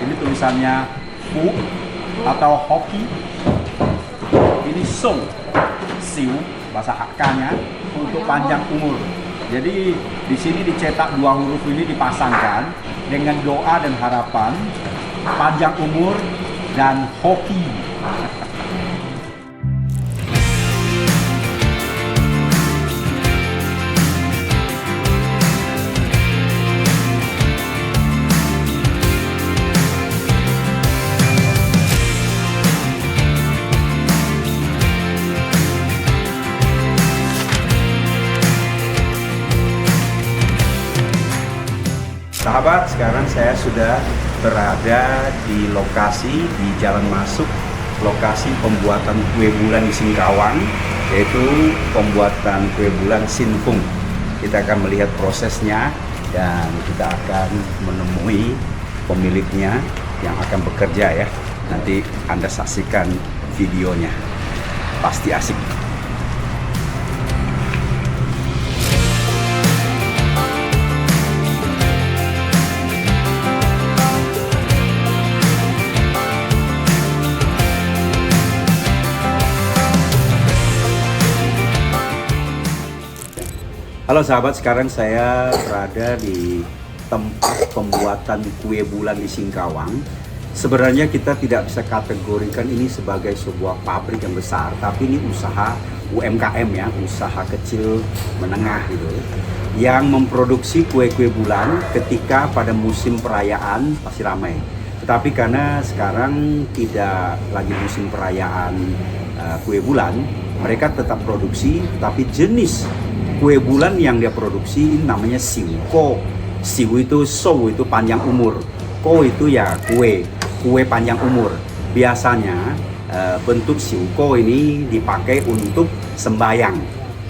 Ini tulisannya fu atau hoki. Ini song, siu bahasa Hakka-nya untuk panjang umur. Jadi di sini dicetak dua huruf ini dipasangkan dengan doa dan harapan panjang umur dan hoki. Sahabat, sekarang saya sudah berada di lokasi di jalan masuk lokasi pembuatan kue bulan di Singkawang, yaitu pembuatan kue bulan Sinfung. Kita akan melihat prosesnya dan kita akan menemui pemiliknya yang akan bekerja ya. Nanti Anda saksikan videonya, pasti asik. Halo sahabat, sekarang saya berada di tempat pembuatan kue bulan di Singkawang. Sebenarnya kita tidak bisa kategorikan ini sebagai sebuah pabrik yang besar, tapi ini usaha UMKM ya, usaha kecil menengah gitu, yang memproduksi kue-kue bulan ketika pada musim perayaan pasti ramai. Tetapi karena sekarang tidak lagi musim perayaan kue bulan, mereka tetap produksi, tapi jenis kue bulan yang dia produksi namanya siu ko. Siu itu so itu panjang umur, ko itu ya kue panjang umur. Biasanya bentuk siu ko ini dipakai untuk sembayang,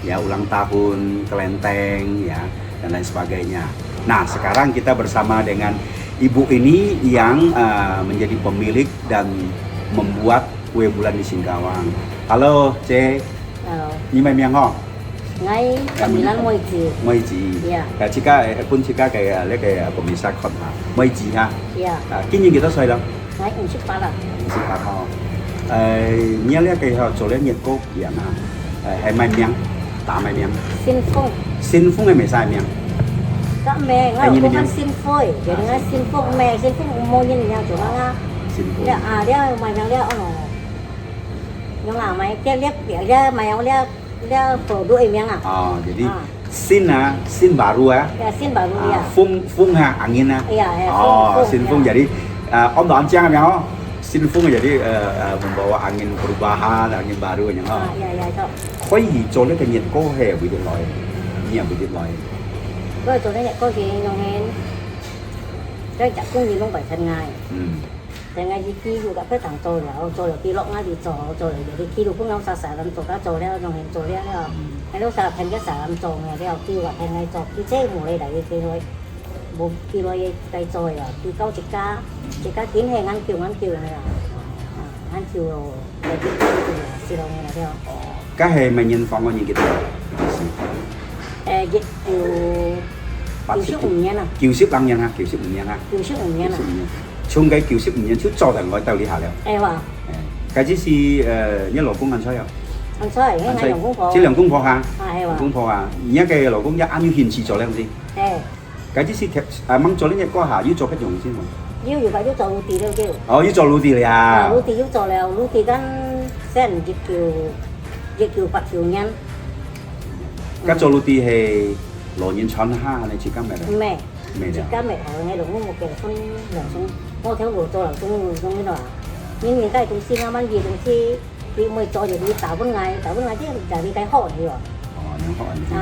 ya ulang tahun, kelenteng, ya dan lain sebagainya. Nah sekarang kita bersama dengan ibu ini yang menjadi pemilik dan membuat kue bulan di Singkawang. Halo, C. Halo. Ini memang ho. Ngay Camilan Moiji. Moiji. Iya. Jika kayak pemirsa kota Moiji ha. Iya. Kini kita岁了 Ngay 58 啦。 58號。呢一個係做呢熱糕人啊，係咪名？打咪名？ Sin Phong. 先鋒係咪晒名？ Các mẹ ngay cũng ăn xin phôi, jadi ngay xin phong mẹ xin phong mau nhìn nhau chỗ nga. 先鋒。 Dia dia mày yang dia ono. Nhưng mà mày kia lihat dia mày yang dia produk yang ah. Oh, jadi sin baru ya. Ya sin baru ya. Fung ha angin ah. Iya, ya. Oh, sin fung jadi Om Don Jiang ya. Sin fung jadi membawa angin perubahan, angin baru yang oh. Iya, iya, cho. 可以做呢個熱糕係會點來？啲人會點來？ Rồi chỗ này có gì nhung hen. Cái chặt cũng gì cũng phải thân ngay. Thế ngay gì kia dù đã phải thằng tôi là tôi kia lọ ngay thì rồi để kia đủ cũng không sao xả làm tôi đã rồi đeo nhung hen rồi đeo. Cái lúc xả thành cái xả làm rồi này đeo kia gọi thành ngay rồi kia chế mùa đây đại kia thôi. Bộ kia rồi tay rồi à kia câu chỉ cá kiến hay ngăn kiều này à. Ngăn kiều rồi để kia xì đầu này là đeo. Cái hệ mà nhìn phòng có nhìn cái gì? Dịch kiều sức ủng nha nè. Kiều sức lăng nhân ha, kiều sức ủng nhân ha. Kiều sức ủng nha nè. Chung cái kiều sức ủng nhân chút cho thành gọi tàu đi hà liệu. Em à. Cái gì nhất lỗ công ăn sao vậy? Ăn sao vậy? Ngay lòng cũng phò. Chỉ lòng cũng phò ha. Em à. Cũng phò à. Nhớ cái lỗ công giá ăn như hiền chỉ cho làm gì? Cái gì măng cho lên có hà, yếu cho cái dùng chứ mà. Yếu phải yếu cho lúa tì đâu chứ. Yếu cho lúa tì này à. Lúa tì yếu cho leo, lúa tì gan sen dịch kiều bạc kiều nhân. Cái cho lúa tì hay lỗ nhân chọn ha này chỉ cam mẹ đấy. Mẹ. Mẹ Chỉ đấy. cam mẹ ở ngay đúng một cái con nhỏ xuống. Ngô theo lúa cho là trong cái đó. Nhưng hiện tại chúng xin ăn gì chúng thì mới cho để đi tảo bên ngày chứ chả đi cái họ gì rồi.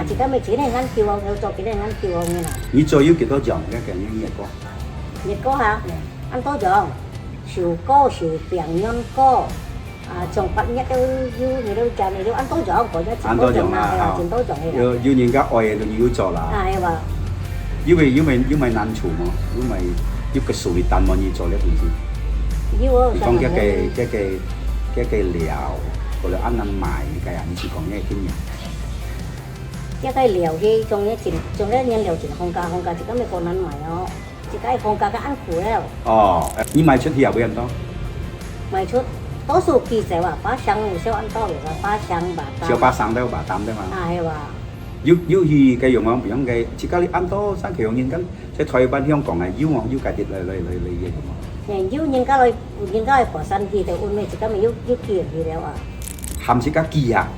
Chỉ cam mẹ chỉ này ngăn kiều theo cho cái này ngăn kiều như nào. 你做要幾多種嘅呢個？ Nhiệt có hả? Ăn tốt rồi. Sủ có, sủ biển nhân có. Trồng bận nhất đâu, người đâu trà này đâu ăn tốt rồi, có giá trị tốt rồi mà, chuyện tốt rồi này. 要人家愛就要做啦。Em à. 因為難做嘛，因為要個數列單嘛要做呢件事。比方cái liệu, rồi là ăn mài cái anh chỉ còn nghe kinh nghiệm. Cái liều gì trong cái nhân liệu chỉ không cả chỉ có mấy con ăn mày đó. 自己放假嘅安苦了，哦，你賣出去有幾人多？賣出多數記者話把箱有少安多嘅話，把箱把小巴生都有把擔的嘛。啊係話，要去嘅用啊，樣嘅，自家你按多三期用現金，即係台灣香港係要價啲嚟嘅嘛。人家嚟佛山記就換咩？自己咪要記去了啊，含自家記啊，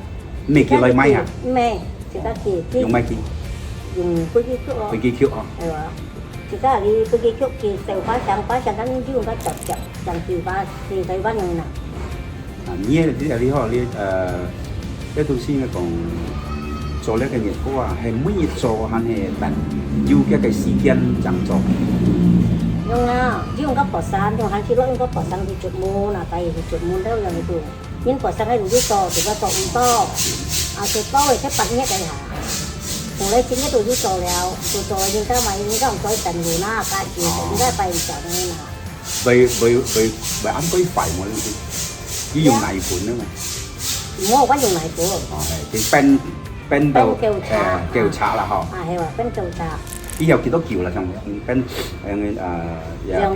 咩叫嚟買啊？咩？自己記用咩記？用飛機曲咯，飛機 Q 啊。係話。自己你飛機曲記就把箱緊要個集人記把記台灣用啦。啊，你好，呢度先講做呢個熱鍋啊，係每日做還係等要一個時間咁做？用啊，用個佛山，用行起攞用個佛山去จุดมูล啊，ไปจุดมูลแล้วอย่างนี้ดูยิ่ง佛山ให้ดูที่โตถือว่าโตอุ้มโตอ่ะจุดโตเลยแค่ปัดเนี้ยไปหาผมเลยชิ้นนี้ดูที่โตแล้วดูโตยิ่งก็มายิ่งก็ต้องโตแต่อยู่หน้าการกินยิ่งได้ไปจากนี้นะ Vậy anh có phải một lần gì? Ví dụ này cuốn nữa mà. มั่วว่าอยู่ไหนกู Cái pen đầu kêu chả là họ. อ่าเห็นว่าเป็นเจ้าชา Cái dầu kia đó kiểu là trong pen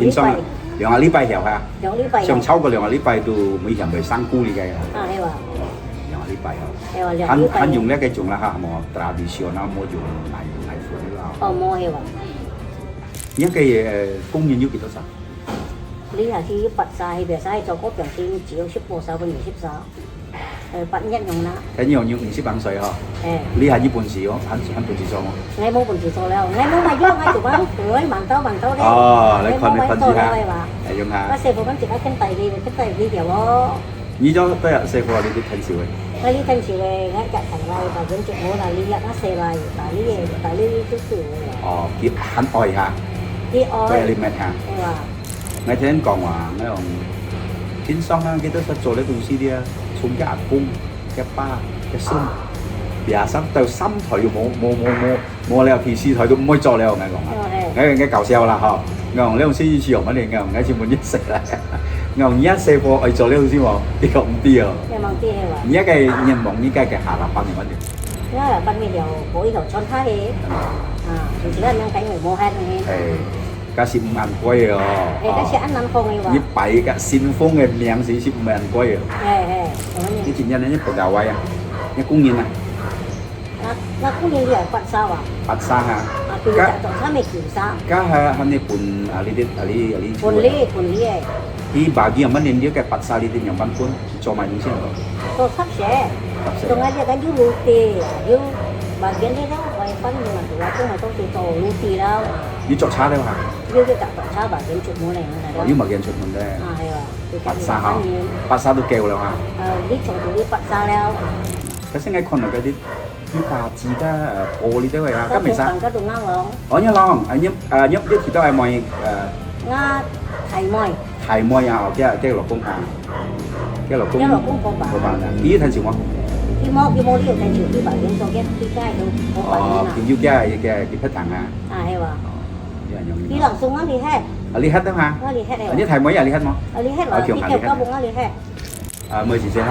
kinh xong lượng lý bài hiểu ha. เดี๋ยวรีบไป Trong sau cái lượng lý bài đồ mấy hiểm về sang cu đi cái. อ่าเห็นว่า Lượng lý bài họ. เห็นว่าเดี๋ยวรีบไป Hắn dùng cái chủng là ha, mà traditional mua dùng này phụ nữa. อ๋อมั่วเห็นว่า Những cái công nhân như kiểu sao? lý là khiปัดทรายเบียร์ทรายcho có biểu tình chỉ có 10 bên 16ปัดnhất用啦 Cái nhiều những ship bằng sợi họ. เออ Lý là như buồn xí không? Hắn buồn xí sao không? ไงโมบุญสีโซแล้วไงโมมาย่อไงถูกไหมเฮ้ยมันเต้าได้ Lấy phần gì ha? Để dùng ก็ ha. เซฟมันจิกขึ้นไตดีขึ้นไตดีเดี๋ยวว่า Như cho tôi là xe qua đi thành xíu ấy. ไอ้ที่ทันสิเลยงั้นจะแต่งไรแต่เป็นจุดโมนาลีอยากน่าเซไรแต่ลีซื่อ Kiểu hắn oi ha. ที่อ้อย Cái element ha. ไอ้ว่า Ngay thế còn mà mấy ông chính xong ha, cái đó sẽ做咧東西啲啊，從cái阿公、cái ba、cái孫，廿三到三台要冇理由 PC 台都唔可以做了，我講啊，嘅搞笑啦嗬，我呢種先似用乜嘢，我先滿一食啦，我而家四個去做呢度先喎，呢個唔啲啊， แม่บางที่ไอ้ว่า 而家嘅人望依家嘅下立班係乜嘢？ งั้นปันมีเดียวโอยเขาชนท่าเองจริงๆแล้วยังใช้หน่วยโมฮันนี่ 加15萬龜啊！ ก็ใช้อันนั้นคงไอ้ว่า 一百個先鋒嘅名是15萬龜啊！ ตรงนี้ 你前日呢一葡萄位啊，一公園啊， นักผู้เรียนใหญ่ปัดซาว่ะ 白沙啊， คือจะต่อถ้าไม่ขิวซา 加係呢半啊呢啲啊呢 คนเล่ 啲白衣有乜年啲嘅白沙呢啲樣品款做埋點先咯？ ตัวทับแฉตรงนั้นเรียกกันยูรูตียูบางเย็นได้แล้วไปปั้นอยู่หลังตัวต้องมาต้องตีโตรูตีแล้ว 要作差了嚇， ยูจะจับต่อช้าบางเย็นจุดมูอะไรนั่นแหละ 要物件出門啫， 係啊，白沙嚇，白沙都夠啦嚇。呢從到呢ปัดซาแล้ว 嗰先喺昆來嗰啲啲架子啦玻璃都係啊， ก็ 咁 เป็ 未 น 沙 ฟัง。ก็ดูง่างร้อง 我一浪，一條都係賣 ง่าไข่มอย 係賣啊，即係落工啊，即係落工嗰班啊，幾睇少我？ ที่มอกที่โมที่อยู่ในจุดที่บางเย็นตรงแก้ที่ใกล้ตรงโมปันนี่นะ 見要嘅匹藤啊， ให้ว่า 有人用。 ที่หลังซุ้งอ่ะรีแฮด 啊，你黑得嘛？ อ่ะรีแฮดเลย 你睇冇呀？你黑冇？ อ่ะรีแฮดเหรอที่เก็บก็บุ้งอ่ะรีแฮด 每時最後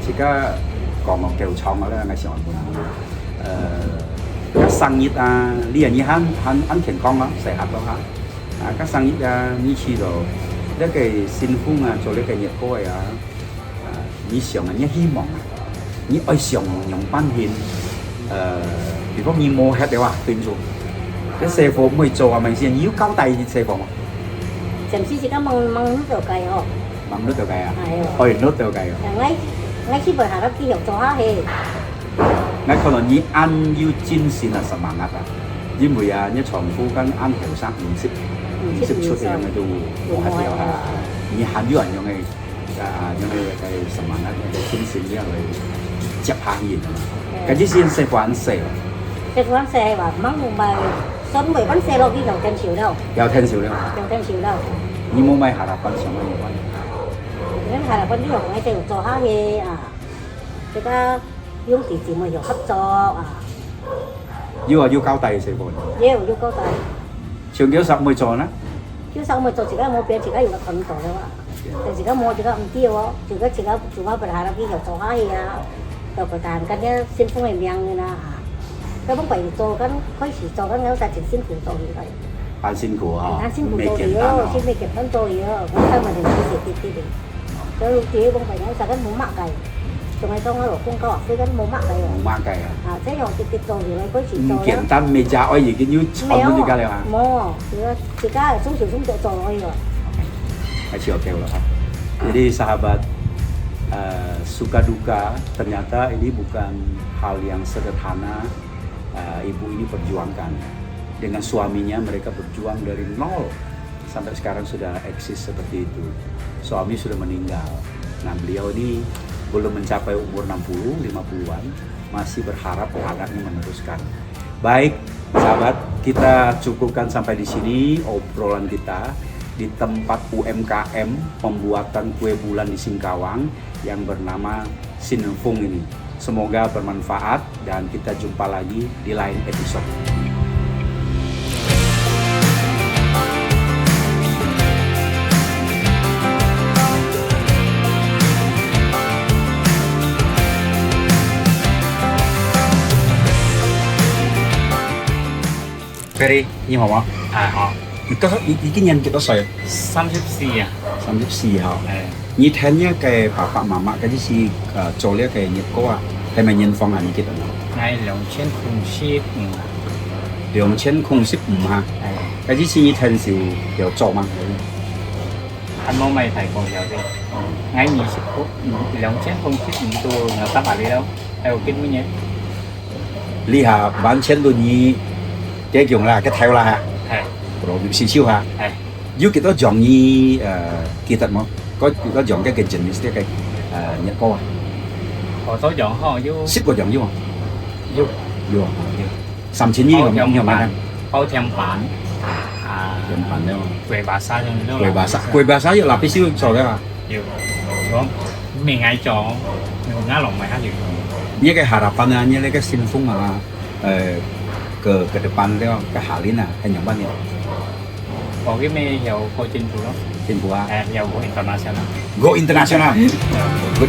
而家講我叫廠嘅咧，喺上海本các生意啊，呢樣嘢很健康咯，適合咯嚇。các生意啊，呢次就呢個先鋒啊，做呢個熱鍋啊，你上啊，你希望啊，你愛上用班獻如果你冇黑嘅話，對唔住，啲師傅唔會做係咪先？要交代啲師傅嘛， เต็มที่สิก็มังnước đầu cày họ 掹nước掉計啊， 係喎 開nước掉計啊。 ngay khi bữa hà đó kia hiểu cho ha hề 我可能你按要戰線啊10萬啊，因為啊一床夫跟按條衫唔識出嘅樣嘅都冇係有係，你限咗人用嘅用嘅10萬啊嘅戰線之後嚟接下現啊嘛，嗰啲先食飯食， แต่คนเซ่ว่ามั่งไปซ้อนไปวันเซ่เราที่เราเต็มชิวแล้ว 有聽少了， ยังเต็มชิวแล้ว 你冇買下立班上乜嘢關？ งั้นhà là conที่ของไอ้เจ้าcho ha hề cái ta dùng tỷ mà hiểu hấp cho 要交代師傅， nhiều yêu câu tài 長久實會做啦， chứ sao mà cho chỉ có mua tiền chỉ có dùng là thuần tổ đâu ạ chỉ có mua chỉ có ăn tiêu á chỉ có chủ yếu bữa hà là cái hiểu cho ha hề rồi bữa tàn cái nhá xin phong ngày miệng như na cái bóng bảy cho cái khói chỉ cho cái ngáo ra chỉ xin phụ cho như vậy 很辛苦哈、他辛苦没做嘢咯，简单哦。先未結婚做嘢咯，咁今日就幾時啲啲所以自己講朋友實緊冇乜計，仲係當我老公講話佢緊冇乜計喎。冇乜計啊！即係用直接做嘢嗰時唔做簡單，未咋可以已經要闖到而家了啊！冇，而家係中小中做可以喎。Masih oke loh. Jadi sahabat suka duka ternyata ini bukan hal yang sederhana. Ibu ini perjuangkan dengan suaminya, mereka berjuang dari nol sampai sekarang sudah eksis seperti itu. Suami sudah meninggal. Nah beliau ini belum mencapai umur 60, 50-an, masih berharap anaknya meneruskan. Baik sahabat, kita cukupkan sampai di sini obrolan kita di tempat UMKM pembuatan kue bulan di Singkawang yang bernama Sinfung ini. Semoga bermanfaat dan kita jumpa lagi di lain episode. Ferry, ini mau apa? 好， Ini yang kita saya 34啊， 34號。誒， 你聽一嘅爸爸媽媽嗰啲是做呢一嘅熱歌啊，係咪現放啊？你記得冇嗌2015， ？2015啊，係，嗰啲是你聽時有做嗎？係冇咪提過有啲，嗌2015度我得埋你咯，喺度見乜嘢？你下晚請到你幾種啦，cái theo là 係 rồi xì chiêu ha. 係， Nếu kita dòng như kỳ thật mà có dòng cái jenis cái nhạc cô à, 我都用開要 ship có dòng như không? 要 Vô. 3,000 như không? Nhưng mà 包天板啊， dòng bản đấy không? 鬼把沙用都 Quầy bà xã là必須做嘅嘛. 要，如未嗌咗，用啱龍咪黑要。 Ini cái harapan ini cái Sinfung là ke depan itu ke Halin ah, cái nhóm ban này. 我啲咩有個政府咯， Sinfung ah. 有個 international。 Go international. Good.